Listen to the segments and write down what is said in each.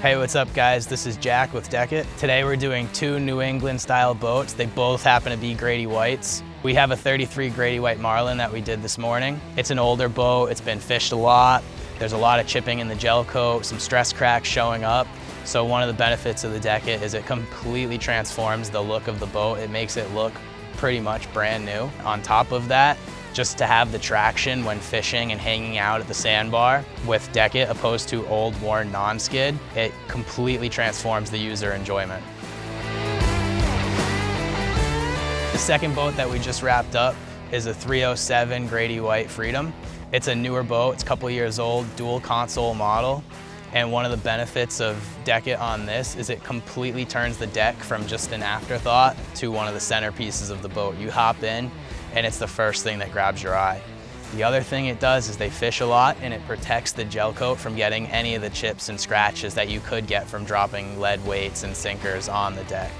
Hey, what's up guys? This is Jack with DEKit. Today we're doing two New England style boats. They both happen to be Grady Whites. We have a 33 Grady White Marlin that we did this morning. It's an older boat, it's been fished a lot. There's a lot of chipping in the gel coat, some stress cracks showing up. So one of the benefits of the DEKit is it completely transforms the look of the boat. It makes it look pretty much brand new. On top of that, just to have the traction when fishing and hanging out at the sandbar with DEKit opposed to old worn non-skid, it completely transforms the user enjoyment. The second boat that we just wrapped up is a 307 Grady-White Freedom. It's a newer boat, it's a couple years old, dual console model. And one of the benefits of DEKit on this is it completely turns the deck from just an afterthought to one of the centerpieces of the boat. You hop in and it's the first thing that grabs your eye. The other thing it does is they fish a lot and it protects the gel coat from getting any of the chips and scratches that you could get from dropping lead weights and sinkers on the deck.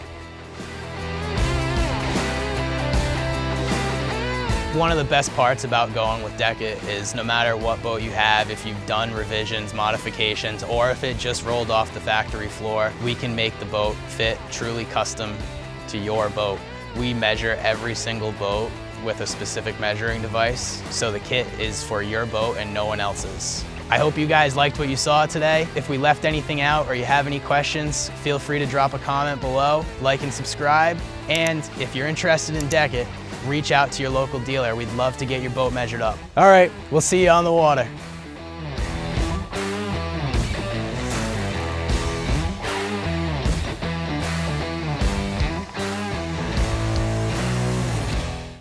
One of the best parts about going with DEKit is no matter what boat you have, if you've done revisions, modifications, or if it just rolled off the factory floor, we can make the boat fit truly custom to your boat. We measure every single boat with a specific measuring device, so the kit is for your boat and no one else's. I hope you guys liked what you saw today. If we left anything out or you have any questions, feel free to drop a comment below, like and subscribe. And if you're interested in DEKit, reach out to your local dealer. We'd love to get your boat measured up. All right, we'll see you on the water.